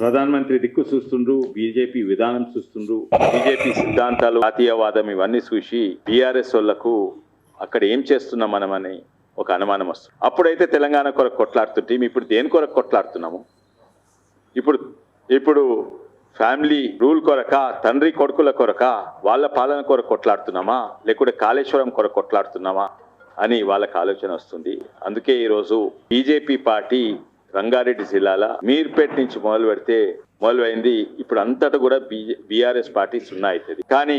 ప్రధానమంత్రి దిక్కు చూస్తుండ్రు, బీజేపీ విధానం చూస్తుండ్రు, బీజేపీ సిద్ధాంతాలు, జాతీయవాదం ఇవన్నీ చూసి బీఆర్ఎస్ వాళ్లకు అక్కడ ఏం చేస్తున్నాం మనమని ఒక అనుమానం వస్తుంది. అప్పుడైతే తెలంగాణ కొరకు కొట్లాడుతుంటే ఇప్పుడు దేని కొరకు కొట్లాడుతున్నాము? ఇప్పుడు ఫ్యామిలీ రూల్ కొరక, తండ్రి కొడుకుల కొరక, వాళ్ళ పాలన కొరకు కొట్లాడుతున్నామా, లేకుంటే కాళేశ్వరం కొరకు కొట్లాడుతున్నామా అని వాళ్ళకి ఆలోచన వస్తుంది. అందుకే ఈరోజు బీజేపీ పార్టీ రంగారెడ్డి జిల్లాల మీర్పేట నుంచి మొదలువైంది. ఇప్పుడు అంతటా కూడా బీఆర్ఎస్ పార్టీ సున్నా అవుతుంది. కానీ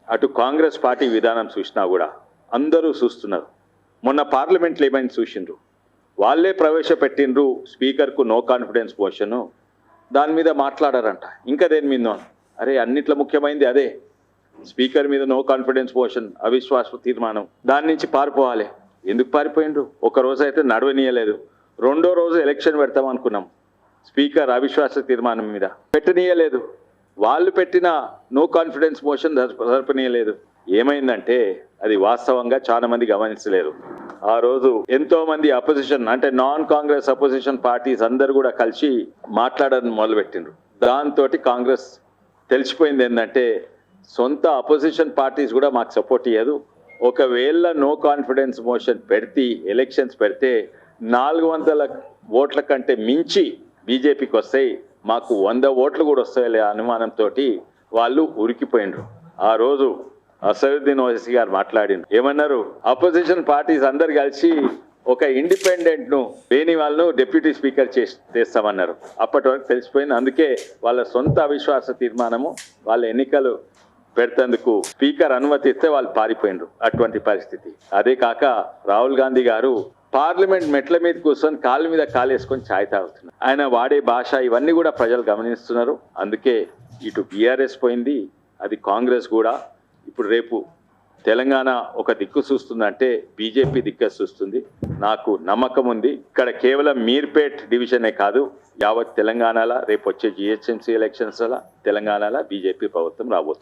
అటు కాంగ్రెస్ పార్టీ విధానం చూసినా కూడా అందరూ చూస్తున్నారు. మొన్న పార్లమెంట్లో ఏమైంది చూసిండ్రు, వాళ్ళే ప్రవేశపెట్టిండ్రు స్పీకర్కు నో కాన్ఫిడెన్స్ మోషన్. దాని మీద మాట్లాడారంట. ఇంకా దేని మీద? అరే అన్నిట్లో ముఖ్యమైనది అదే, స్పీకర్ మీద నో కాన్ఫిడెన్స్ మోషన్, అవిశ్వాస తీర్మానం. దాని నుంచి పారిపోవాలి. ఎందుకు పారిపోయిండ్రు? ఒక రోజు అయితే నడవనీయలేదు. రెండో రోజు ఎలక్షన్ పెడతాం అనుకున్నాం, స్పీకర్ అవిశ్వాస తీర్మానం మీద పెట్టనీయలేదు. వాళ్ళు పెట్టిన నో కాన్ఫిడెన్స్ మోషన్ జరపనీయలేదు. ఏమైందంటే అది వాస్తవంగా చాలా మంది గమనించలేరు. ఆ రోజు ఎంతో మంది అపోజిషన్, అంటే నాన్ కాంగ్రెస్ అపోజిషన్ పార్టీస్ అందరు కూడా కలిసి మాట్లాడడం మొదలుపెట్టిండ్రు. దాంతో కాంగ్రెస్ తెలిసిపోయింది ఏంటంటే సొంత అపోజిషన్ పార్టీస్ కూడా మాకు సపోర్ట్ ఇయ్యదు. ఒకవేళ నో కాన్ఫిడెన్స్ మోషన్ పెడితే, ఎలక్షన్స్ పెడితే 400 ఓట్ల కంటే మించి బీజేపీకి వస్తాయి, మాకు 100 ఓట్లు కూడా వస్తాయి అనుమానంతో వాళ్ళు ఉరికిపోయినరు. ఆ రోజు అసదుద్దీన్ ఓవైసీ గారు మాట్లాడిన ఏమన్నారు, అపోజిషన్ పార్టీస్ అందరు కలిసి ఒక ఇండిపెండెంట్ను లేని వాళ్ళను డిప్యూటీ స్పీకర్ చేస్తామన్నారు. అప్పటి వరకు తెలిసిపోయింది. అందుకే వాళ్ళ సొంత అవిశ్వాస తీర్మానము, వాళ్ళ ఎన్నికలు పెడతందుకు స్పీకర్ అనుమతిస్తే వాళ్ళు పారిపోయినరు. అటువంటి పరిస్థితి. అదే కాక రాహుల్ గాంధీ గారు పార్లమెంట్ మెట్ల మీద కూర్చొని కాళ్ళ మీద కాలేసుకొని ఛాయ్ తాగుతున్నారు. ఆయన వాడే భాష ఇవన్నీ కూడా ప్రజలు గమనిస్తున్నారు. అందుకే ఇటు బీఆర్ఎస్ పోయింది, అది కాంగ్రెస్ కూడా. ఇప్పుడు రేపు తెలంగాణ ఒక దిక్కు చూస్తుందంటే బీజేపీ దిక్కు చూస్తుంది. నాకు నమ్మకం ఉంది. ఇక్కడ కేవలం మీర్పేట్ డివిజనే కాదు, యావత్ తెలంగాణలో రేపు వచ్చే జిహెచ్ఎంసీ ఎలక్షన్స్ తెలంగాణలో బీజేపీ ప్రభుత్వం రాబోతుంది.